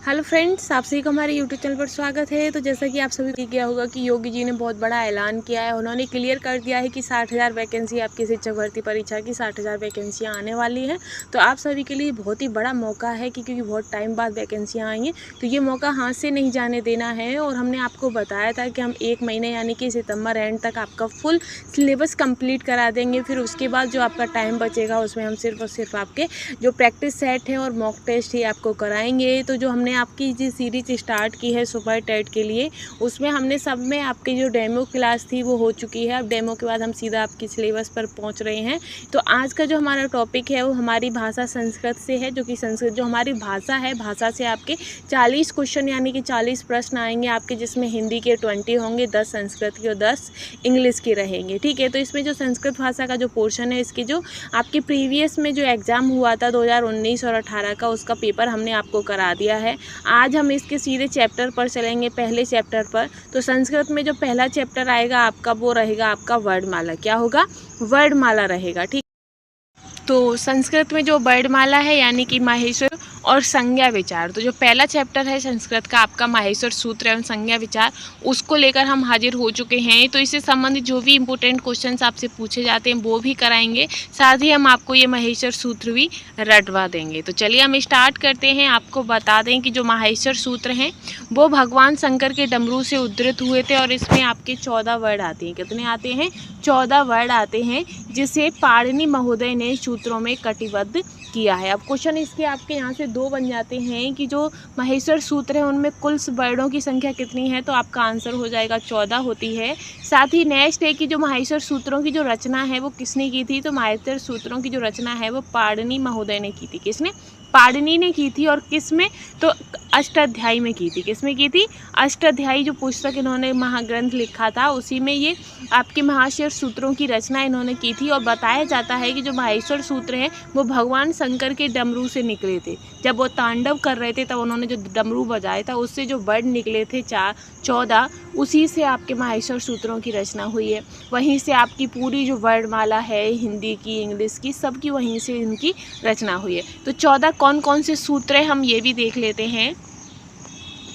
Hello friends, आप सभी को हमारे यूट्यूब चैनल पर स्वागत है। तो जैसा कि आप सभी को गया होगा कि योगी जी ने बहुत बड़ा ऐलान किया है। उन्होंने क्लियर कर दिया है कि 60,000 वैकेंसी आपकी शिक्षक भर्ती परीक्षा की 60,000 वैकेंसियाँ आने वाली हैं। तो आप सभी के लिए बहुत ही बड़ा मौका है कि क्योंकि बहुत टाइम बाद वैकेंसियाँ आई हैं, तो ये मौका हाथ से नहीं जाने देना है। और हमने आपको बताया था कि हम 1 महीने यानी कि सितंबर एंड तक आपका फुल सिलेबस कंप्लीट करा देंगे। फिर उसके बाद जो आपका टाइम बचेगा उसमें हम सिर्फ और सिर्फ आपके जो प्रैक्टिस सेट है और मॉक टेस्ट ही आपको कराएंगे। तो जो हमने आपकी जो सीरीज स्टार्ट की है सुपर टेट के लिए, उसमें हमने सब में आपकी जो डेमो क्लास थी वो हो चुकी है। अब डेमो के बाद हम सीधा आपकी सिलेबस पर पहुंच रहे हैं। तो आज का जो हमारा टॉपिक है वो हमारी भाषा संस्कृत से है, जो कि संस्कृत जो हमारी भाषा है, भाषा से आपके 40 क्वेश्चन यानी कि 40 प्रश्न आएंगे आपके, जिसमें हिंदी के 20 होंगे, 10 संस्कृत के और 10 इंग्लिश के रहेंगे। ठीक है, तो इसमें जो संस्कृत भाषा का जो पोर्शन है, इसकी जो आपके प्रीवियस में जो एग्ज़ाम हुआ था 2019 और 18 का, उसका पेपर हमने आपको करा दिया है। आज हम इसके सीधे चैप्टर पर चलेंगे, पहले चैप्टर पर। तो संस्कृत में जो पहला चैप्टर आएगा आपका वो रहेगा आपका वर्णमाला। क्या होगा? वर्णमाला रहेगा। ठीक, तो संस्कृत में जो वर्णमाला है यानी कि माहेश्वर और संज्ञा विचार, तो जो पहला चैप्टर है संस्कृत का आपका माहेश्वर सूत्र एवं संज्ञा विचार, उसको लेकर हम हाजिर हो चुके हैं। तो इससे संबंधित जो भी इंपॉर्टेंट क्वेश्चंस आपसे पूछे जाते हैं वो भी कराएंगे, साथ ही हम आपको ये माहेश्वर सूत्र भी रटवा देंगे। तो चलिए हम स्टार्ट करते हैं। आपको बता दें कि जो माहेश्वर सूत्र हैं वो भगवान शंकर के डमरू से उद्धृत हुए थे, और इसमें आपके 14 वर्ड आते हैं। कितने आते हैं? 14 वर्ड आते हैं, जिसे पाणिनि महोदय ने सूत्रों में कटिबद्ध किया है। अब क्वेश्चन इसके आपके यहाँ से 2 बन जाते हैं कि जो माहेश्वर सूत्र है उनमें कुल वर्डों की संख्या कितनी है, तो आपका आंसर हो जाएगा 14 होती है। साथ ही नेक्स्ट है कि जो माहेश्वर सूत्रों की जो रचना है वो किसने की थी, तो माहेश्वर सूत्रों की जो रचना है वो पाणिनि महोदय ने की थी। किसने? पाणिनि ने की थी। और किस में? तो अष्टाध्यायी में की थी। किस में की थी? अष्टाध्यायी जो पुस्तक इन्होंने महाग्रंथ लिखा था उसी में ये आपके माहेश्वर सूत्रों की रचना इन्होंने की थी। और बताया जाता है कि जो माहेश्वर सूत्र हैं वो भगवान शंकर के डमरू से निकले थे। जब वो तांडव कर रहे थे तब उन्होंने जो डमरू बजाया था उससे जो वर्ड निकले थे 14, उसी से आपके माहेश्वर सूत्रों की रचना हुई है। वहीं से आपकी पूरी जो वर्णमाला है हिंदी की, इंग्लिश की, सबकी वहीं से इनकी रचना हुई है। तो 14 कौन कौन से सूत्र हैं हम ये भी देख लेते हैं।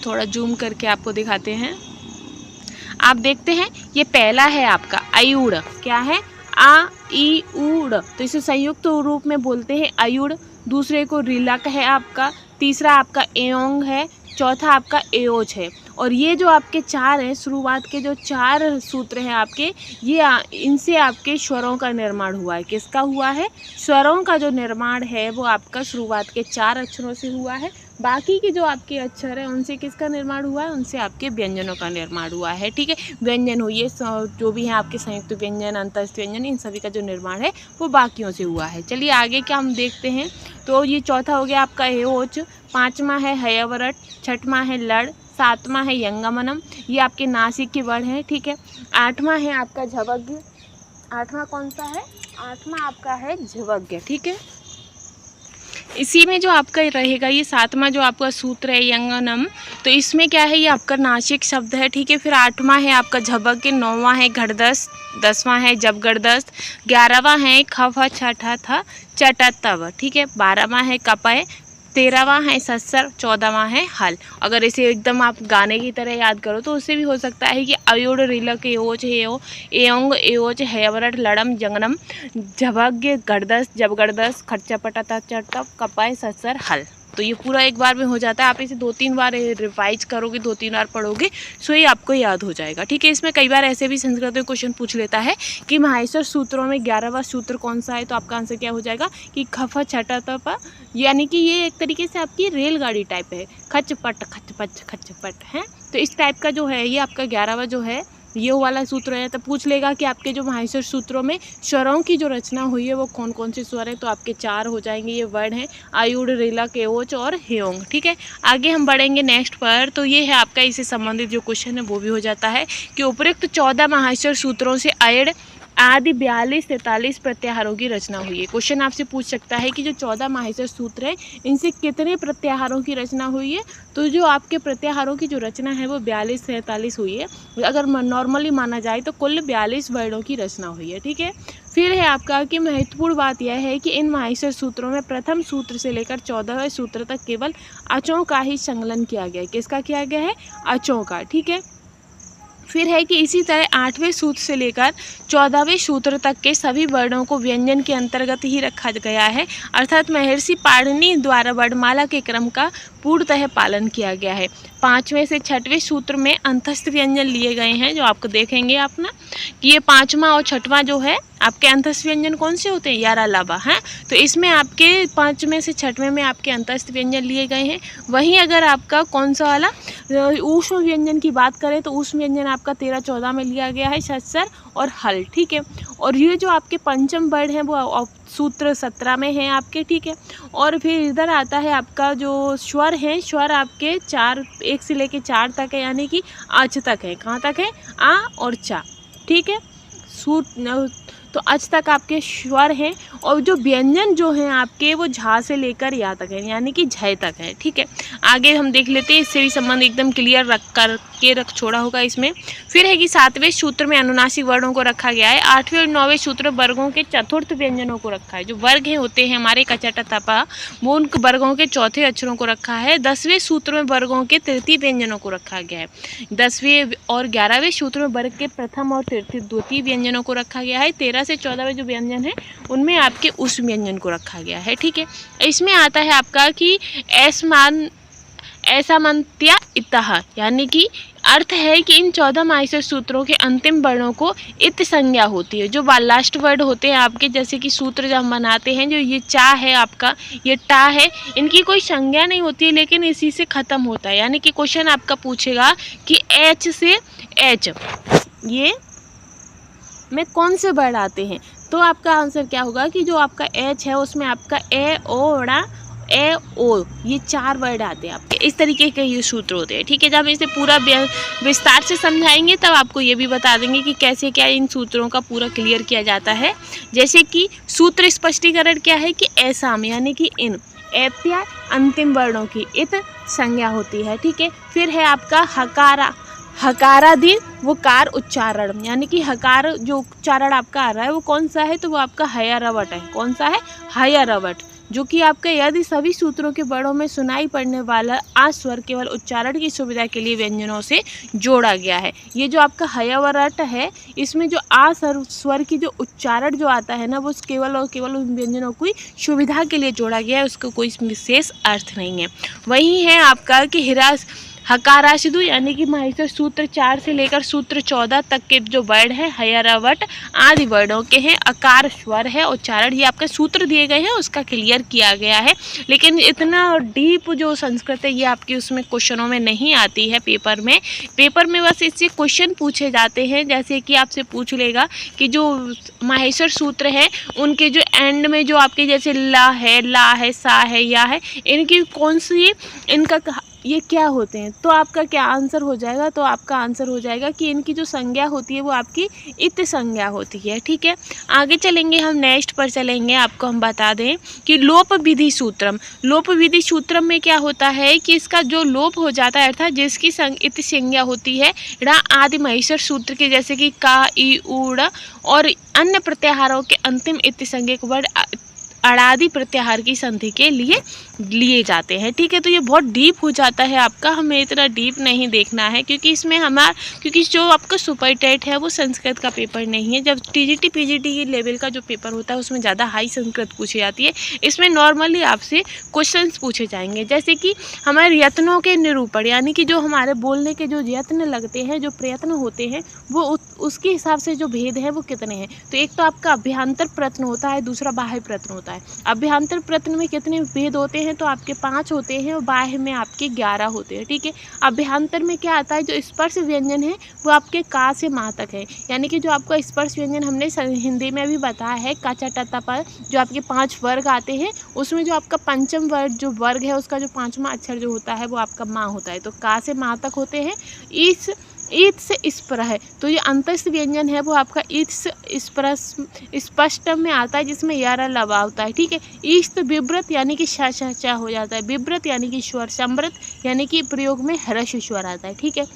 थोड़ा जूम करके आपको दिखाते हैं। आप देखते हैं ये पहला है आपका अयुड़। क्या है? आ ई उड़, तो इसे संयुक्त रूप में बोलते हैं अयुड़। दूसरे को रिलक है आपका, तीसरा आपका एयोंग है, चौथा आपका एयोज है। और ये जो आपके 4 हैं, शुरुआत के जो 4 सूत्र हैं आपके, ये इनसे आपके स्वरों का निर्माण हुआ है। किसका हुआ है? स्वरों का जो निर्माण है वो आपका शुरुआत के 4 अक्षरों से हुआ है। बाकी के जो आपके अक्षर हैं उनसे किसका निर्माण हुआ है? उनसे आपके व्यंजनों का निर्माण हुआ है। ठीक है, व्यंजन हुए जो भी हैं आपके संयुक्त व्यंजन, अंतस्थ व्यंजन, इन सभी का जो निर्माण है वो बाकियों से हुआ है। चलिए आगे क्या हम देखते हैं। तो ये चौथा हो गया आपका एयोच, 5वां है हयवरट, 6वां है लड़, 7वां है यंगमनम, ये आपके नासिक के वर्ड हैं। ठीक है, 8वां है आपका झवग्य। 8वां कौन सा है? 8वां आपका है झवग्य। ठीक है, इसी में जो आपका रहेगा ये 7वां जो आपका सूत्र है यंगनम, तो इसमें क्या है? ये आपका नासिक शब्द है। ठीक है, फिर 8वां है आपका झबग्य, 9वां है घड़दस्त, 10वां है जबगड़दस्त, 11वां है खफ छठा था चटतव। ठीक है, 12वां है कपय, 13वां है सस्सर, 14वां है हल। अगर इसे एकदम आप गाने की तरह याद करो तो उससे भी हो सकता है कि अयुड़ रिलक एयोच हेयो एयोंग एयोच हैवरट लड़म जंगनम झभग्य गड़दस जबगड़दस खच्चपटा चटप कपाय सस्सर हल। तो ये पूरा एक बार में हो जाता है। आप इसे 2-3 बार रिवाइज करोगे, 2-3 बार पढ़ोगे, सो ये आपको याद हो जाएगा। ठीक है, इसमें कई बार ऐसे भी संस्कृत में क्वेश्चन पूछ लेता है कि माहेश्वर सूत्रों में 11वां सूत्र कौन सा है, तो आपका आंसर क्या हो जाएगा कि खफ छठा तप, यानी कि ये एक तरीके से आपकी रेलगाड़ी टाइप है, खचपट खचपच खचपट है। तो इस टाइप का जो है ये आपका 11वां जो है ये वाला सूत्र है। तो पूछ लेगा कि आपके जो माहेश्वर सूत्रों में स्वरों की जो रचना हुई है वो कौन कौन से स्वर है, तो आपके 4 हो जाएंगे। ये वर्ड हैं आयुड़, रिलक, एयोच और हेयोंग। ठीक है, आगे हम बढ़ेंगे नेक्स्ट पर। तो ये है आपका इससे संबंधित जो क्वेश्चन है वो भी हो जाता है कि उपरोक्त 14 माहेश्वर सूत्रों से अयड़ आदि 42-43 प्रत्याहारों की रचना हुई है। क्वेश्चन आपसे पूछ सकता है कि जो 14 माहेश्वर सूत्र है इनसे कितने प्रत्याहारों की रचना हुई है, तो जो आपके प्रत्याहारों की जो रचना है वो 42-43 हुई है। अगर नॉर्मली माना जाए तो कुल 42 वर्णों की रचना हुई है। ठीक है, फिर है आपका कि महत्वपूर्ण बात यह है कि इन माहेश्वर सूत्रों में प्रथम सूत्र से लेकर 14वें सूत्र तक केवल अचों का ही संकलन किया गया है। किसका किया गया है? अचों का। ठीक है। फिर है कि इसी तरह 8वें सूत्र से लेकर 14वें सूत्र तक के सभी वर्णों को व्यंजन के अंतर्गत ही रखा गया है, अर्थात महर्षि पाणिनि द्वारा वर्णमाला के क्रम का पूर्णतः पालन किया गया है। 5वें से 6वें सूत्र में अंतस्थ व्यंजन लिए गए हैं, जो आपको देखेंगे अपना कि ये 5वां और 6वां जो है आपके अंतस्थ व्यंजन कौन से होते हैं? यारा लाभा हैं। तो इसमें आपके 5वें से 6वें में आपके अंतस्थ व्यंजन लिए गए हैं। वहीं अगर आपका कौन सा वाला ऊष्म व्यंजन की बात करें तो ऊष्म व्यंजन आपका 13-14 में लिया गया है, सत्सर और हल। ठीक है। और ये जो आपके पंचम वर्ण हैं वो सूत्र 17 में है आपके। ठीक है। और फिर इधर आता है आपका जो स्वर है, स्वर आपके 1 से लेके 4 तक है, यानी कि अच तक है। कहाँ तक है? आ और चा। ठीक है। तो अच तक आपके स्वर हैं, और जो व्यंजन जो हैं आपके वो झा से लेकर या तक है, यानी कि झय तक है। ठीक है। आगे हम देख लेते हैं, इससे भी संबंध एकदम क्लियर रख छोड़ा होगा इसमें। फिर है कि 7वें सूत्र में अनुनासिक वर्णों को रखा गया है। 8वें और 9वें सूत्र वर्गों के चतुर्थ व्यंजनों को रखा है। जो वर्ग हैं होते हैं हमारे कचटा तपा, वो उन वर्गों के चौथे अक्षरों को रखा है। 10वें सूत्र में वर्गों के तृतीय व्यंजनों को रखा गया है। 10वें और 11वें सूत्र में वर्ग के प्रथम और द्वितीय व्यंजनों को रखा गया है। 13 से 14 में जो व्यंजन है उनमें आपके उस व्यंजन को रखा गया है। ठीक है। इसमें आता है आपका कि ऐसा मंत्या इतः, यानी कि अर्थ है कि इन 14 माहेश्वर सूत्रों के अंतिम वर्णों को इत संज्ञा होती है। जो लास्ट वर्ड होते हैं आपके, जैसे कि सूत्र जब हम बनाते हैं, जो ये चा है आपका, ये टा है, इनकी कोई संज्ञा नहीं होती है, लेकिन इसी से ख़त्म होता है। यानी कि क्वेश्चन आपका पूछेगा कि एच से एच ये में कौन से वर्ड आते हैं, तो आपका आंसर क्या होगा कि जो आपका एच है उसमें आपका ए ओ ये 4 वर्ड आते हैं आपके। इस तरीके के ये सूत्र होते हैं। ठीक है। जब हम इसे पूरा विस्तार से समझाएंगे तब आपको ये भी बता देंगे कि कैसे क्या इन सूत्रों का पूरा क्लियर किया जाता है। जैसे कि सूत्र स्पष्टीकरण क्या है कि ऐसा में, यानी कि इन एत्या अंतिम वर्णों की इत संज्ञा होती है। ठीक है। फिर है आपका हकारादि वो कार उच्चारण, यानी कि हकार जो उच्चारण आपका आ रहा है वो कौन सा है, तो वो आपका हयरवट है। कौन सा है? हयरवट। जो कि आपका यदि सभी सूत्रों के वर्णों में सुनाई पड़ने वाला आ स्वर केवल उच्चारण की सुविधा के लिए व्यंजनों से जोड़ा गया है। ये जो आपका हयवरट है, इसमें जो आ स्वर की जो उच्चारण जो आता है ना, वो केवल और केवल उन व्यंजनों की सुविधा के लिए जोड़ा गया है, उसका कोई विशेष अर्थ नहीं है। वही है आपका कि हकाराशिदु, यानी कि माहेश्वर सूत्र 4 से लेकर सूत्र 14 तक के जो वर्ड है हयरवट आदि वर्णों के हैं। अकार स्वर है, उच्चारण ये आपके सूत्र दिए गए हैं, उसका क्लियर किया गया है। लेकिन इतना डीप जो संस्कृत है ये आपकी उसमें क्वेश्चनों में नहीं आती है पेपर में बस इससे क्वेश्चन पूछे जाते हैं। जैसे कि आपसे पूछ लेगा कि जो माहेश्वर सूत्र है उनके जो एंड में जो आपके जैसे ला है, सा है, या है, इनकी कौन सी इनका ये क्या होते हैं, तो आपका क्या आंसर हो जाएगा? तो आपका आंसर हो जाएगा कि इनकी जो संज्ञा होती है वो आपकी इत संज्ञा होती है। ठीक है। आगे चलेंगे, हम नेक्स्ट पर चलेंगे। आपको हम बता दें कि लोप विधि सूत्रम में क्या होता है कि इसका जो लोप हो जाता है, अर्थात जिसकी इत संज्ञा होती है ड़ा आदि माहेश्वर सूत्र के, जैसे कि का, ई, उ, ड़ और अन्य प्रत्याहारों के अंतिम इत संज्ञक वर्ड अड़ादि प्रत्याहार की संधि के लिए जाते हैं। ठीक है। तो ये बहुत डीप हो जाता है आपका, हमें इतना डीप नहीं देखना है, क्योंकि क्योंकि जो आपका सुपर टेट है वो संस्कृत का पेपर नहीं है। जब टीजीटी पीजीटी लेवल का जो पेपर होता है उसमें ज़्यादा हाई संस्कृत पूछी जाती है। इसमें नॉर्मली आपसे क्वेश्चंस पूछे जाएंगे, जैसे कि हमारे यत्नों के निरूपण, यानी कि जो हमारे बोलने के जो यत्न लगते हैं, जो प्रयत्न होते हैं, वो उसके हिसाब से जो भेद है वो कितने हैं। तो एक तो आपका अभ्यंतर प्रयत्न होता है, दूसरा बाह्य प्रयत्न होता है। अभ्यंतर प्रयत्न में कितने भेद होते हैं, तो आपके 5 होते हैं और बाह्य में आपके 11 होते हैं। ठीक है। अभ्यंतर में क्या आता है, जो स्पर्श व्यंजन है वो आपके का से मा तक है, यानी कि जो आपका स्पर्श व्यंजन हमने हिंदी में भी बताया है, का चा टा ता पर जो आपके 5 वर्ग आते हैं, उसमें जो आपका पंचम वर्ग है उसका जो 5वां अक्षर जो होता है वो आपका मा होता है। तो का से मा तक होते हैं। ईथ से इस पर है, तो ये अंतस्थ व्यंजन है वो आपका ईथ से स्पष्ट में आता है, जिसमें यारा लवा होता है। ठीक है। ईस्त विव्रत, यानी कि श हो जाता है। विव्रत यानी कि स्वर। समृत यानी कि प्रयोग में ह्रस्व स्वर आता है। ठीक है।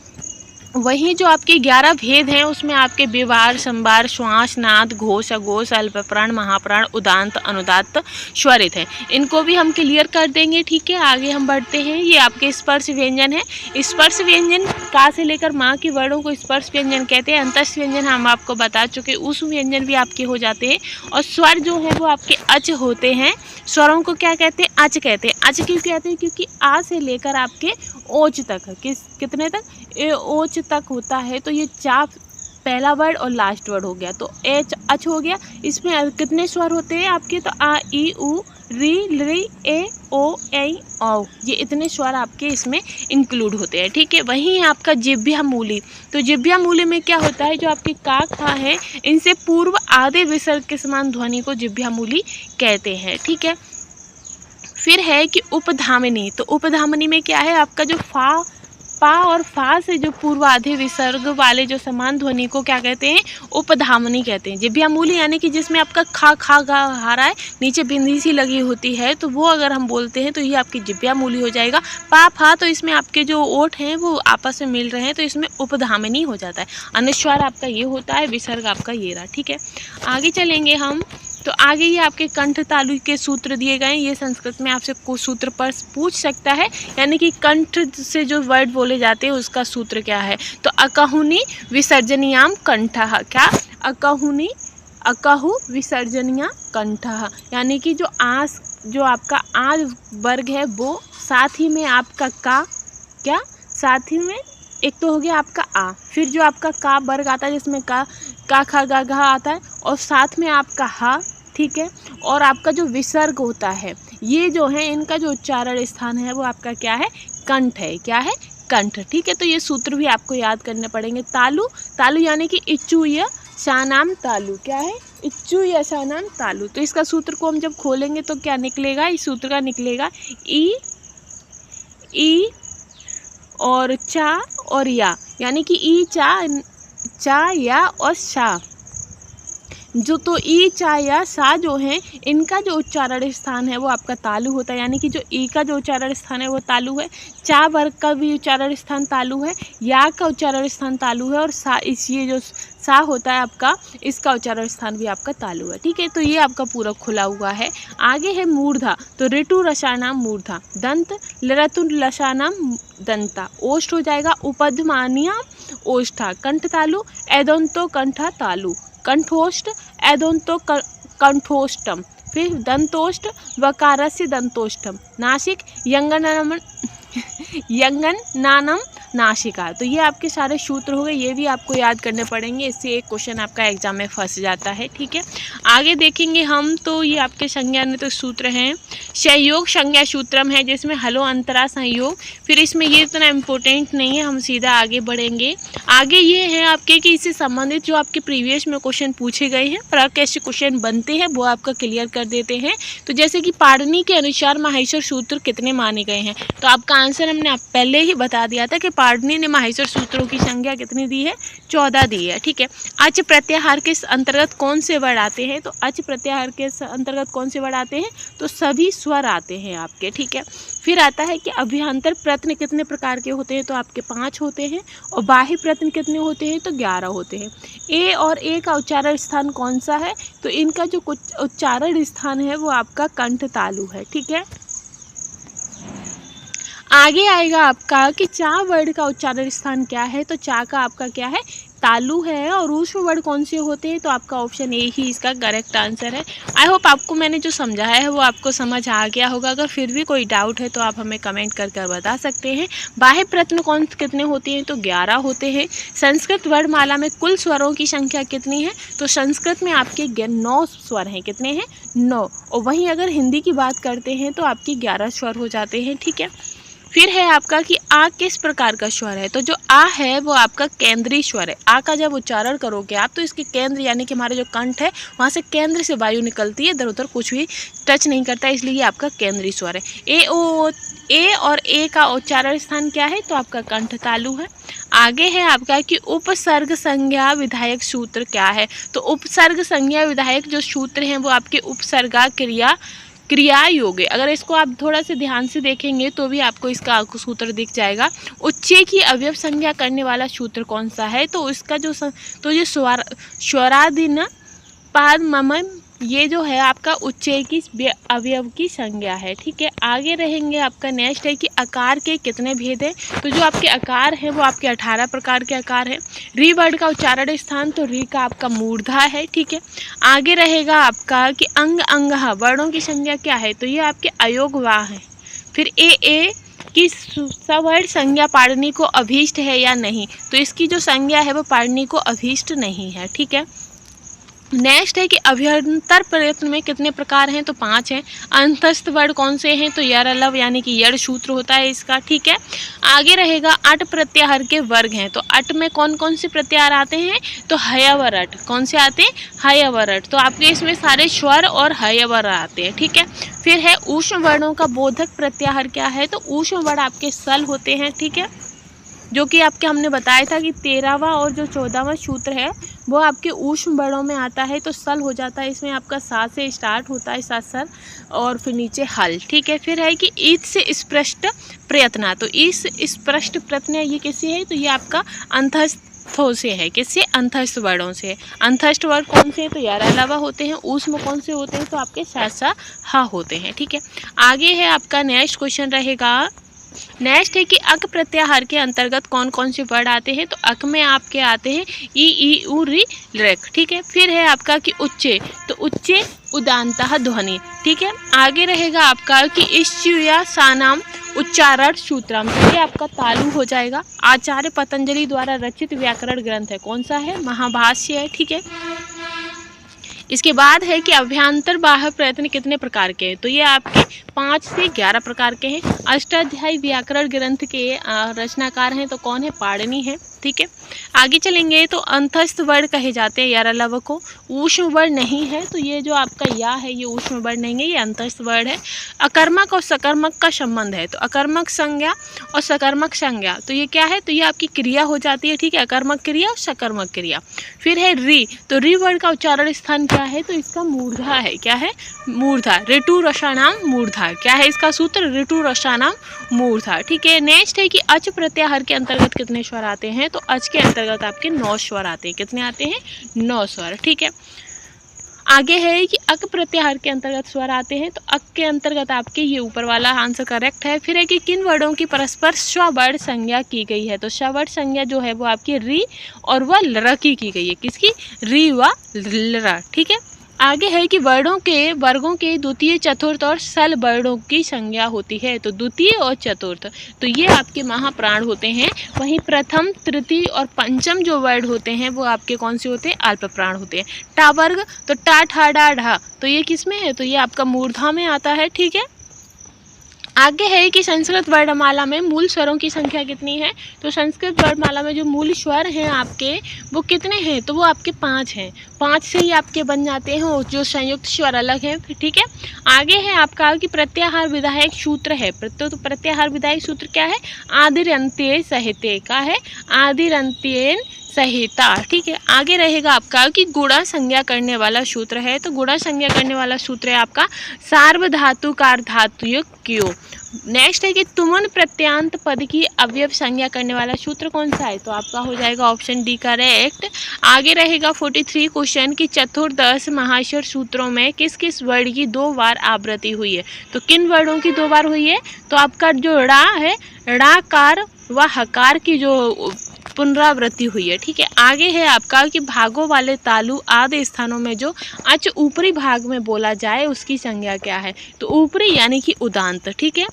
वहीं जो आपके 11 भेद हैं उसमें आपके व्यवहार, संभार, श्वास, नाद, घोष, अघोष, अल्पप्राण, महाप्राण, उदांत, अनुदात्त, स्वरित हैं। इनको भी हम क्लियर कर देंगे। ठीक है, आगे हम बढ़ते हैं। ये आपके स्पर्श व्यंजन है। स्पर्श व्यंजन का से लेकर माँ के वर्णों को स्पर्श व्यंजन कहते हैं। अंतस्थ व्यंजन हम आपको बता चुके, उस व्यंजन भी आपके हो जाते हैं। और स्वर जो है वो आपके अच होते हैं। स्वरों को क्या कहते हैं? अच कहते हैं। अच क्यों कहते हैं? क्योंकि आ से लेकर आपके ओज तक, कितने तक? ओच तक होता है। तो ये चा पहला वर्ड और लास्ट वर्ड हो गया, तो एच अच हो गया। इसमें कितने स्वर होते हैं आपके? तो आ, ई, उ, री, ली, ए, ओ, ऐ, औ, ये इतने स्वर आपके इसमें इंक्लूड होते हैं। ठीक है, वहीं आपका जिह्वा मूली। तो जिह्वा मूली में क्या होता है? जो आपके का, खा है, इनसे पूर्व आधे विसर्ग के समान ध्वनि को जिह्वा मूली कहते हैं। ठीक है, फिर है कि उपधामनी। तो उपधामनी में क्या है? आपका जो फा, पा और फा से जो पूर्व आधे विसर्ग वाले जो समान ध्वनि को क्या कहते हैं? उपधामनी कहते हैं। जिह्वा मूली यानी कि जिसमें आपका खा, खा, गा, हा रहा है, नीचे बिंदी सी लगी होती है, तो वो अगर हम बोलते हैं तो ये आपकी जिह्वा मूली हो जाएगा। पा, फा, तो इसमें आपके जो ओठ हैं वो आपस में मिल रहे हैं, तो इसमें उपधामनी हो जाता है। अनुस्वार आपका ये होता है, विसर्ग आपका ये रहा। ठीक है, आगे चलेंगे हम। तो आगे ये आपके कंठ तालु के सूत्र दिए गए हैं। ये संस्कृत में आपसे कुछ सूत्र पर पूछ सकता है, यानी कि कंठ से जो वर्ड बोले जाते हैं उसका सूत्र क्या है? तो अकहुनी विसर्जनीयाम कंठः। क्या? अकहुनी, अकहु विसर्जनीया कंठः, यानी कि जो आस, जो आपका आज वर्ग है वो साथ ही में आपका का, क्या साथ ही में, एक तो हो गया आपका आ, फिर जो आपका का वर्ग आता है जिसमें का, खा, गा, घा आता है, और साथ में आपका हा। ठीक है, और आपका जो विसर्ग होता है, ये जो है इनका जो उच्चारण स्थान है वो आपका क्या है? कंठ है। क्या है? कंठ। ठीक है, तो ये सूत्र भी आपको याद करने पड़ेंगे। तालु, तालु यानी कि इच्चू या शानाम तालु। क्या है? इच्चू या शानाम तालु। तो इसका सूत्र को हम जब खोलेंगे तो क्या निकलेगा? इस सूत्र का निकलेगा ई और चा और या, यानी कि ई, चा, या और शा। जो तो ई, चा, या, सा जो है, इनका जो उच्चारण स्थान है वो आपका तालु होता है, यानी कि जो ई का जो उच्चारण स्थान है वो तालु है, चा वर्ग का भी उच्चारण स्थान तालु है, या का उच्चारण स्थान तालु है, और सा, इस ये जो सा होता है आपका, इसका उच्चारण स्थान भी आपका तालु है। ठीक है, तो ये आपका पूरा खुला हुआ है। आगे है मूर्धा। तो ऋतु रसानाम मूर्धा, दंत लरतु लसानाम दंता, ओष्ठ हो जाएगा उपधमानिया ओष्ठा, कंठ तालु एदंतो कंठा तालु, कंठोष्ठ एदंतो कंठोष्टम, फिर दंतोष्ठ वकारस्य दंतोष्टम, नासिक यंगनानम नासिका। तो ये आपके सारे सूत्र हो गए, ये भी आपको याद करने पड़ेंगे, इससे एक क्वेश्चन आपका एग्जाम में फंस जाता है। ठीक है, आगे देखेंगे हम। तो ये आपके संज्ञा में तो सूत्र हैं, संयोग संज्ञा सूत्रम है जिसमें हलो अंतरा संयोग, फिर इसमें ये इतना इम्पोर्टेंट नहीं है, हम सीधा आगे बढ़ेंगे। आगे ये है आपके कि इससे संबंधित जो आपके प्रीवियस में क्वेश्चन पूछे गए हैं, पर कैसे क्वेश्चन बनते हैं वो आपका क्लियर कर देते हैं। तो जैसे कि पाणिनि के अनुसार माहेश्वर सूत्र कितने माने गए हैं? तो आपका आंसर हमने पहले ही बता दिया था कि पाणिनि ने माहेश्वर सूत्रों की संख्या कितनी दी है? 14 दी है। ठीक है, अच प्रत्याहार के अंतर्गत कौन से वर्ड आते हैं? तो अच प्रत्याहार के अंतर्गत कौन से वर्ड आते हैं? तो सभी स्वर आते हैं आपके। ठीक है, फिर आता है कि अभ्यंतर प्रत्यय कितने प्रकार के होते हैं? तो आपके 5 होते हैं, और बाह्य प्रत्यय कितने होते हैं? तो 11 होते हैं। ए और ए का उच्चारण स्थान कौन सा है? तो इनका जो उच्चारण स्थान है वो आपका कंठ तालु है। ठीक है, आगे आएगा आपका कि चा वर्ड का उच्चारण स्थान क्या है? तो चा का आपका क्या है? तालु है। और ऊष्म वर्ड कौन से होते हैं? तो आपका ऑप्शन ए ही इसका करेक्ट आंसर है। आई होप आपको मैंने जो समझाया है वो आपको समझ आ गया होगा। अगर फिर भी कोई डाउट है तो आप हमें कमेंट कर बता सकते हैं। बाह्य प्रत्यय कौन कितने होते हैं? तो 11 होते हैं। संस्कृत वर्णमाला में कुल स्वरों की संख्या कितनी है? तो संस्कृत में आपके 9 स्वर हैं। कितने हैं? 9। और वहीं अगर हिंदी की बात करते हैं तो आपके 11 स्वर हो जाते हैं। ठीक है, फिर है आपका कि आ किस प्रकार का स्वर है? तो जो आ है वो आपका केंद्रीय स्वर है। आ का जब उच्चारण करोगे आप तो इसके केंद्र यानी कि हमारे जो कंठ है वहाँ से केंद्र से वायु निकलती है, इधर उधर कुछ भी टच नहीं करता, इसलिए ये आपका केंद्रीय स्वर है। ए और ए का उच्चारण स्थान क्या है? तो आपका कंठ तालु है। आगे है आपका कि उपसर्ग संज्ञा विधायक सूत्र क्या है? तो उपसर्ग संज्ञा विधायक जो सूत्र हैं वो आपके उपसर्गा क्रिया क्रिया योग है। अगर इसको आप थोड़ा सा ध्यान से देखेंगे तो भी आपको इसका सूत्र दिख जाएगा। उच्चे की अवयव संज्ञा करने वाला सूत्र कौन सा है, तो इसका जो तो ये स्वरादीन पाद मम, ये जो है आपका उच्चय की अवयव की संज्ञा है। ठीक है, आगे रहेंगे आपका नेक्स्ट है कि आकार के कितने भेद हैं। तो जो आपके आकार हैं वो आपके 18 प्रकार के आकार हैं। री वर्ड का उच्चारण स्थान, तो री का आपका मूर्धा है। ठीक है, आगे रहेगा आपका कि अंग अंगः वर्णों की संज्ञा क्या है, तो ये आपके अयोग वा है। फिर ए कि सवर्ण संज्ञा पाणिनि को अभीष्ट है या नहीं, तो इसकी जो संज्ञा है वो पाणिनि को अभीष्ट नहीं है। ठीक है, नेक्स्ट है कि अभ्यंतर प्रयत्न में कितने प्रकार हैं, तो 5 हैं। अंतस्थ वर्ण कौन से हैं, तो यरलव यानी कि यड़ सूत्र होता है इसका। ठीक है, आगे रहेगा अट प्रत्याहार के वर्ग हैं। तो अट में कौन कौन से प्रत्याहार आते हैं, तो हयवर अट। कौन से आते हैं, हयवर अट। तो आपके इसमें सारे स्वर और हयवर आते हैं। ठीक है, फिर है ऊष्म वर्णों का बोधक प्रत्याहार क्या है, तो ऊष्म वर्ण आपके सल होते हैं। ठीक है, जो कि आपके हमने बताया था कि 13वां और जो 14वां सूत्र है वो आपके ऊष्म वर्णों में आता है, तो सल हो जाता है। इसमें आपका सा से स्टार्ट होता है, सा सर और फिर नीचे हल। ठीक है, फिर है कि ईद से स्पष्ट प्रयत्न, तो इस स्पष्ट प्रयत्न ये किससे है, तो ये आपका अंतस्थों से है। किससे, अंतस्थ वर्णों से। अंतस्थ वर्ण कौन से हैं, तो यार अलावा होते हैं। ऊष्म कौन से होते हैं, तो आपके सा हा होते हैं। ठीक है, आगे है आपका नेक्स्ट क्वेश्चन रहेगा। नेक्स्ट है कि अक प्रत्याहार के अंतर्गत कौन कौन से वर्ड आते हैं, तो अक में आपके आते हैं ई उ री रेक। ठीक है, फिर है आपका कि उच्चे, तो उच्चे उदांतः ध्वनि। ठीक है, आगे रहेगा आपका कि इश्चु या सानाम उच्चारण सूत्रम, तो ये आपका तालु हो जाएगा। आचार्य पतंजलि द्वारा रचित व्याकरण ग्रंथ है, कौन सा है, महाभाष्य है। ठीक है, इसके बाद है कि अभ्यंतर बाह्य प्रयत्न कितने प्रकार के हैं, तो ये आपके 5 से 11 प्रकार के हैं। अष्टाध्यायी व्याकरण ग्रंथ के रचनाकार हैं, तो कौन है, पाणिनि है। ठीक है, आगे चलेंगे तो अंतस्थ वर्ण कहे जाते हैं यरलव को। ऊष्म वर्ण नहीं है, तो ये जो आपका या है ये ऊष्म वर्ण नहीं है, ये अंतस्थ वर्ण है। अकर्मक और सकर्मक का संबंध है, तो अकर्मक संज्ञा और सकर्मक संज्ञा, तो ये क्या है, तो ये आपकी क्रिया हो जाती है। ठीक है, अकर्मक क्रिया और सकर्मक क्रिया। फिर है री, तो री वर्ण का उच्चारण स्थान क्या है, तो इसका मूर्धा है। क्या है, मूर्धा। ऋतु रसानाम मूर्धा, क्या है इसका सूत्र, ऋतु रसानाम मूर्धा। ठीक है, नेक्स्ट है कि अच प्रत्याहार के अंतर्गत कितने स्वर आते हैं, तो अच के अंतर्गत आपके 9 स्वर आते हैं। कितने आते हैं, 9 स्वर। ठीक है, आगे है कि अक प्रत्याहार के अंतर्गत स्वर आते हैं, तो अक के अंतर्गत आपके ये ऊपर वाला आंसर करेक्ट है। फिर है कि किन वर्णों की परस्पर स्ववर्ण संज्ञा की गई है, तो स्ववर्ण संज्ञा जो है वो आपकी री और वह लर की गई है। किसकी, री व लर। ठीक है, आगे है कि वर्णों के वर्गों के द्वितीय, चतुर्थ और सल वर्णों की संज्ञा होती है, तो द्वितीय और चतुर्थ तो ये आपके महाप्राण होते हैं। वहीं प्रथम, तृतीय और पंचम जो वर्ण होते हैं वो आपके कौन से होते हैं, अल्प प्राण होते हैं। टा वर्ग, तो टा ठा डा ढा, तो ये किस में है, तो ये आपका मूर्धा में आता है। ठीक है, आगे है कि संस्कृत वर्णमाला में मूल स्वरों की संख्या कितनी है, तो संस्कृत वर्णमाला में जो मूल स्वर हैं आपके वो कितने हैं, तो वो आपके 5 हैं। 5 से ही आपके बन जाते हैं, और जो संयुक्त स्वर अलग हैं। ठीक है, आगे है आपका कि प्रत्याहार विधायक सूत्र है। तो प्रत्याहार विधायक सूत्र क्या है, आदिर अंत्य सहिते का है, आदिर अंत्येन संहिता। ठीक है, आगे रहेगा आपका कि गुणा संज्ञा करने वाला सूत्र है, तो गुणा संज्ञा करने वाला सूत्र है आपका सार्वधातुकार धातुयुक्त क्यों। नेक्स्ट है कि तुमन प्रत्यांत पद की अवयव संज्ञा करने वाला सूत्र कौन सा है, तो आपका हो जाएगा ऑप्शन डी करेक्ट। आगे रहेगा 43 क्वेश्चन की चतुर्दश महास्वर सूत्रों में किस किस वर्ण की 2 बार आवृत्ति हुई है, तो किन वर्णों की 2 बार हुई है, तो आपका जो ड़ा है, ड़ाकार व हकार की जो पुनरावृत्ति हुई है। ठीक है, आगे है आपका कि भागों वाले तालु आदि स्थानों में जो अच ऊपरी भाग में बोला जाए उसकी संज्ञा क्या है, तो ऊपरी यानी कि उदांत। ठीक है,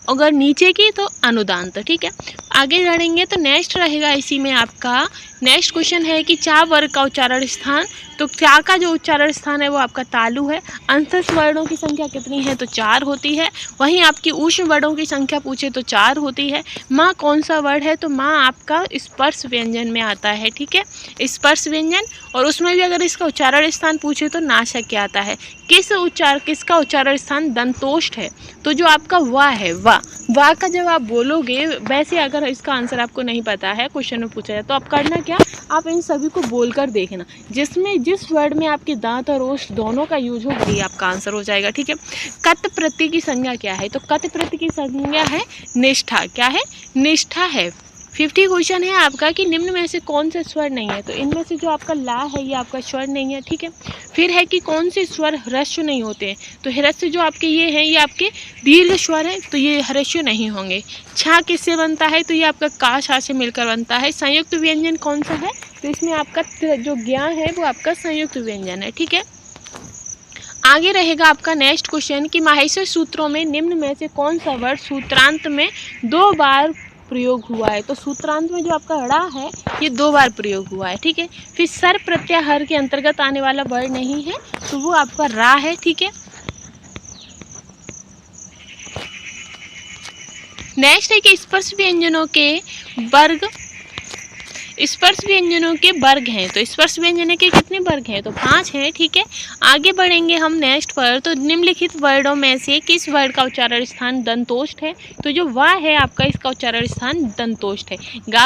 अगर नीचे की तो अनुदांत। ठीक है, आगे जानेंगे तो नेक्स्ट रहेगा इसी में आपका नेक्स्ट क्वेश्चन है कि चा वर्ग का उच्चारण स्थान, तो चा का जो उच्चारण स्थान है वो आपका तालु है। अंतस्थ वर्णों की संख्या कितनी है, तो 4 होती है। वहीं आपकी ऊष्म वर्णों की संख्या पूछे तो 4 होती है। माँ कौन सा वर्ण है, तो माँ आपका स्पर्श व्यंजन में आता है। ठीक है, स्पर्श व्यंजन, और उसमें भी अगर इसका उच्चारण स्थान पूछे तो नाशक आता है। किसका उच्चारण स्थान दंतोष्ठ है, तो जो आपका वा है, वा का जब आप बोलोगे, वैसे अगर इसका आंसर आपको नहीं पता है, क्वेश्चन में पूछा जाए तो आप करना क्या, आप इन सभी को बोलकर देखना, जिसमें जिस वर्ड में आपके दांत और ओष्ठ दोनों का यूज हो वही आपका आंसर हो जाएगा। ठीक है, कत प्रत्यय की संज्ञा क्या है? तो कत प्रत्यय की संज्ञा है निष्ठा। क्या है? निष्ठा है। 50 क्वेश्चन है आपका कि निम्न में से कौन से स्वर नहीं है? तो इनमें से जो आपका ला है ये आपका स्वर नहीं है। ठीक है, फिर है कि कौन से स्वर ह्रस्व नहीं होते हैं? तो ह्रस्व जो आपके ये हैं ये आपके दीर्घ स्वर हैं, तो ये ह्रस्व नहीं होंगे। छा किससे बनता है? तो ये आपका का शा से मिलकर बनता है। संयुक्त व्यंजन कौन सा है? तो इसमें आपका जो ज्ञा है वो आपका संयुक्त व्यंजन है। ठीक है, आगे रहेगा आपका नेक्स्ट क्वेश्चन कि माहेश्वर सूत्रों में निम्न में से कौन सा वर्ड सूत्रांत में 2 बार प्रयोग हुआ है? तो सूत्रांत में जो आपका ड़ा है ये 2 बार प्रयोग हुआ है। ठीक है, फिर सर प्रत्यय हर के अंतर्गत आने वाला वर्ड नहीं है तो वो आपका रा है। ठीक है, नेक्स्ट है कि स्पर्श व्यंजनों के वर्ग, स्पर्श व्यंजनों के वर्ग हैं। तो स्पर्श व्यंजनों के कितने वर्ग हैं? तो 5 हैं। ठीक है, आगे बढ़ेंगे हम नेक्स्ट पर। तो निम्नलिखित वर्डों में से किस वर्ड का उच्चारण स्थान दंतोष्ठ है? तो जो वा है आपका इसका उच्चारण स्थान दंतोष्ठ है। गा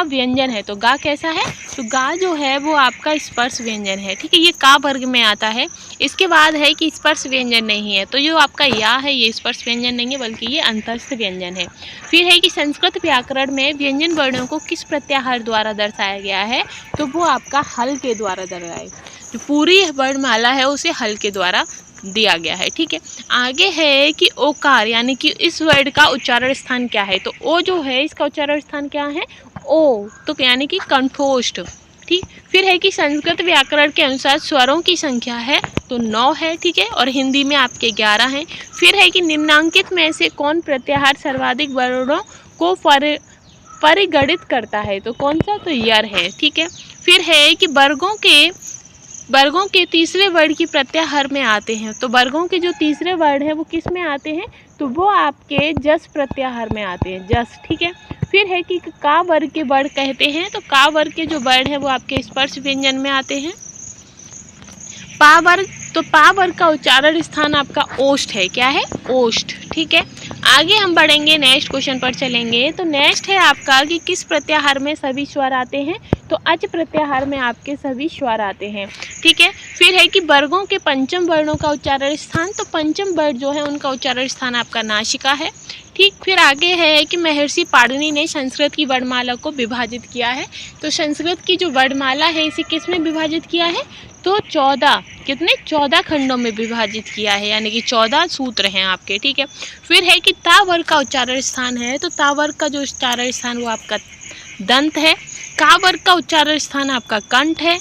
व्यंजन है, तो गा कैसा है? तो गा जो है वो आपका स्पर्श व्यंजन है। ठीक है, ये का वर्ग में आता है। इसके बाद है कि स्पर्श व्यंजन नहीं है, तो जो आपका या है ये स्पर्श व्यंजन नहीं है बल्कि ये अंतस्थ व्यंजन है। फिर है कि संस्कृत व्याकरण में व्यंजन वर्णों को किस प्रत्याहार द्वारा दर्शाया गया है? तो वो आपका हल के द्वारा दर्शाया, जो पूरी वर्णमाला है उसे हल के द्वारा दिया गया है। ठीक है, आगे है कि ओकार यानी कि इस वर्ड का उच्चारण स्थान क्या है? तो ओ जो है इसका उच्चारण स्थान क्या है? ओ, तो यानी कि कंठोष्ठ। ठीक, फिर है कि संस्कृत व्याकरण के अनुसार स्वरों की संख्या है तो 9 है। ठीक है, और हिंदी में आपके 11 हैं। फिर है कि निम्नांकित में से कौन प्रत्याहार सर्वाधिक वर्णों को परिगणित करता है? तो कौन सा? तो यर है। ठीक है, फिर है कि वर्गों के तीसरे वर्ड की प्रत्याहार में आते हैं। तो वर्गों के जो तीसरे वर्ड है वो किस में आते हैं? तो वो आपके जस प्रत्याहार में आते हैं, जस। ठीक है, फिर है कि का वर्ग के वर्ड कहते हैं। तो का वर्ग के जो वर्ड है वो आपके स्पर्श व्यंजन में आते हैं। पा वर्ग, तो पा वर्ग का उच्चारण स्थान आपका ओष्ठ है। क्या है? ओष्ठ। ठीक है, आगे हम बढ़ेंगे नेक्स्ट क्वेश्चन पर चलेंगे। तो नेक्स्ट है आपका कि किस प्रत्याहार में सभी स्वर आते हैं? तो अच प्रत्याहार में आपके सभी स्वर आते हैं। ठीक है, फिर है कि वर्गों के पंचम वर्णों का उच्चारण स्थान, तो पंचम वर्ण जो है उनका उच्चारण स्थान आपका नासिका है। ठीक, फिर आगे है कि महर्षि पाणिनि ने संस्कृत की वर्णमाला को विभाजित किया है। तो संस्कृत की जो वर्णमाला है इसे किस में विभाजित किया है? तो 14 खंडों में विभाजित किया है, यानी कि 14 सूत्र हैं आपके। ठीक है, फिर है कि ता वर्ग का उच्चारण स्थान है। तो ता वर्ग का जो उच्चारण स्थान वो आपका दंत है। का वर्ग का उच्चारण स्थान आपका कंठ है।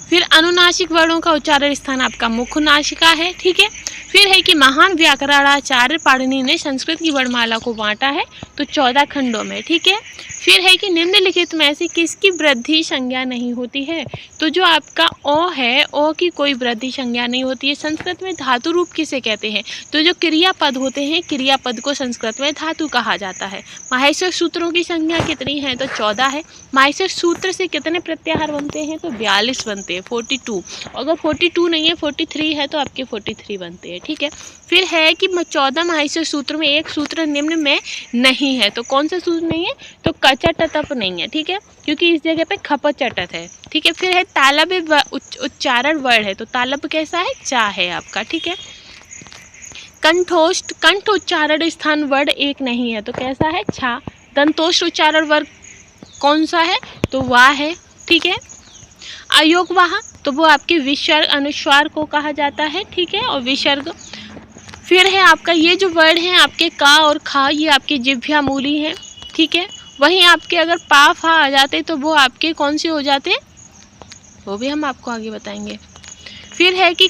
फिर अनुनासिक वर्णों का उच्चारण स्थान आपका मुख नासिका है। ठीक है, फिर है कि महान व्याकरणाचार्य पाणिनि ने संस्कृत की वर्णमाला को बांटा है तो 14 खंडों में। ठीक है, फिर है कि निम्नलिखित में से किसकी वृद्धि संज्ञा नहीं होती है? तो जो आपका ओ है, ओ की कोई वृद्धि संज्ञा नहीं होती है। संस्कृत में धातु रूप किसे कहते हैं? तो जो क्रियापद होते हैं क्रियापद को संस्कृत में धातु कहा जाता है। माहेश्वर सूत्रों की संख्या कितनी है? तो 14 है। माहेश्वर सूत्र से कितने प्रत्याहार बनते हैं? तो 42 बनते हैं, 42। अगर 42 नहीं है 43 है तो आपके 43 बनते हैं। ठीक है, फिर है कि 14 माहेश्वर सूत्र में एक सूत्र निम्न में नहीं है। तो कौन सा सूत्र नहीं है? तो कचटतप नहीं है। ठीक है, क्योंकि इस जगह पे खपचटत है। ठीक है, फिर है तालब उच्चारण वर्ड है। तो तालब कैसा है? चा है आपका। ठीक है, कंठोष्ठ, कंठ उच्चारण स्थान वर्ड एक नहीं है, तो कैसा है? छा। दंतोष्ठ उच्चारण वर्ग कौन सा है? तो वाह है। ठीक है, अयोगवाह, तो वो आपके विसर्ग अनुस्वार को कहा जाता है। ठीक है, और विसर्ग। फिर है आपका ये जो वर्ड है आपके का और खा, ये आपके जिह्वा मूली हैं। ठीक है, वहीं आपके अगर पा फा आ जाते तो वो आपके कौन से हो जाते, वो भी हम आपको आगे बताएंगे। फिर है कि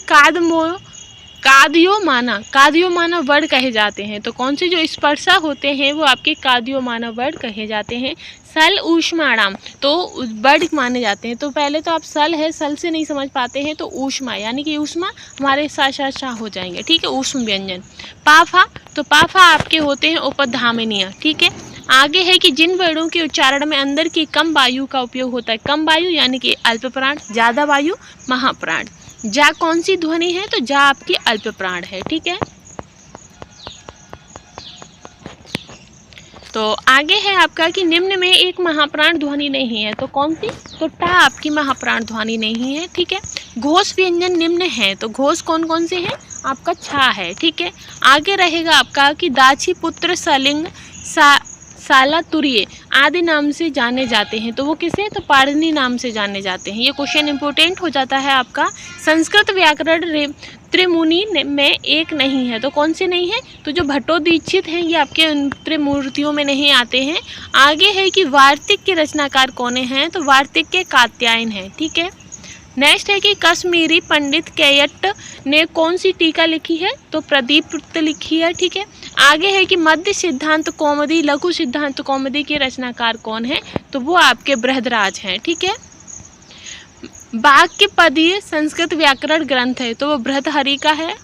काद्योमाना वर्ड कहे जाते हैं। तो कौन से जो स्पर्शा होते हैं वो आपके काद्योमाना वर्ड कहे जाते हैं। सल ऊष्माणाम, तो वर्ड माने जाते हैं। तो पहले तो आप सल है, सल से नहीं समझ पाते हैं तो ऊष्मा, यानी कि ऊष्मा हमारे सा हो जाएंगे। ठीक है, ऊष्म व्यंजन। पाफा, तो पाफा आपके होते हैं उपधामनीय। ठीक है, आगे है कि जिन वर्णों के उच्चारण में अंदर की कम वायु का उपयोग होता है, कम वायु यानी कि अल्प प्राण, ज़्यादा वायु महाप्राण। जा कौन सी ध्वनि है? तो जा आपकी अल्प प्राण है। ठीक है, तो आगे है आपका कि निम्न में एक महाप्राण ध्वनि नहीं है, तो कौन सी? तो टा आपकी महाप्राण ध्वनि नहीं है। ठीक है, घोष व्यंजन निम्न हैं, तो घोष कौन कौन से हैं? आपका छा है, ठीक है। आगे रहेगा आपका कि दाक्षी पुत्र सलिंग साला तुर्य आदि नाम से जाने जाते हैं, तो वो किसे? तो पाणिनि नाम से जाने जाते हैं। ये क्वेश्चन इंपॉर्टेंट हो जाता है आपका। संस्कृत व्याकरण त्रिमुनि में एक नहीं है, तो कौन से नहीं है? तो जो भट्टोदीक्षित हैं ये आपके त्रिमूर्तियों में नहीं आते हैं। आगे है कि वार्तिक के रचनाकार कौन हैं? तो वार्तिक के कात्यायन हैं, ठीक है। नेक्स्ट है कि कश्मीरी पंडित कैयट ने कौन सी टीका लिखी है? तो प्रदीप्त लिखी है, ठीक है। आगे है कि मध्य सिद्धांत कौमुदी लघु सिद्धांत कौमुदी के रचनाकार कौन है? तो वो आपके बृहदराज हैं, ठीक है। वाक्यपदीय संस्कृत व्याकरण ग्रंथ है, तो वो भर्तृहरि का है।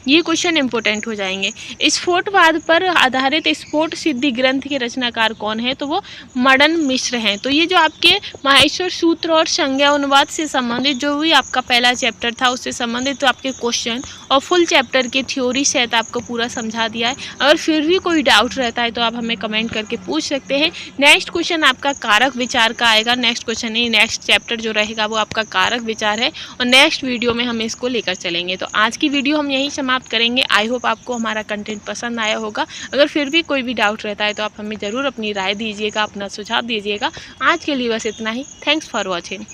ये क्वेश्चन इंपॉर्टेंट हो जाएंगे। स्फोटवाद पर आधारित स्फोट सिद्धि ग्रंथ के रचनाकार कौन है? तो वो मदन मिश्र हैं। तो ये जो आपके माहेश्वर सूत्र और संज्ञा अनुवाद से संबंधित जो भी आपका पहला चैप्टर था उससे संबंधित तो आपके क्वेश्चन और फुल चैप्टर के थ्योरी सहित आपको पूरा समझा दिया है। अगर फिर भी कोई डाउट रहता है तो आप हमें कमेंट करके पूछ सकते हैं। नेक्स्ट क्वेश्चन आपका कारक विचार का आएगा। नेक्स्ट क्वेश्चन नहीं, नेक्स्ट चैप्टर जो रहेगा वो आपका कारक विचार है और नेक्स्ट वीडियो में हम इसको लेकर चलेंगे। तो आज की वीडियो हम यही समाप्त करेंगे। आई होप आपको हमारा कंटेंट पसंद आया होगा। अगर फिर भी कोई भी डाउट रहता है तो आप हमें ज़रूर अपनी राय दीजिएगा, अपना सुझाव दीजिएगा। आज के लिए बस इतना ही। Thanks for watching.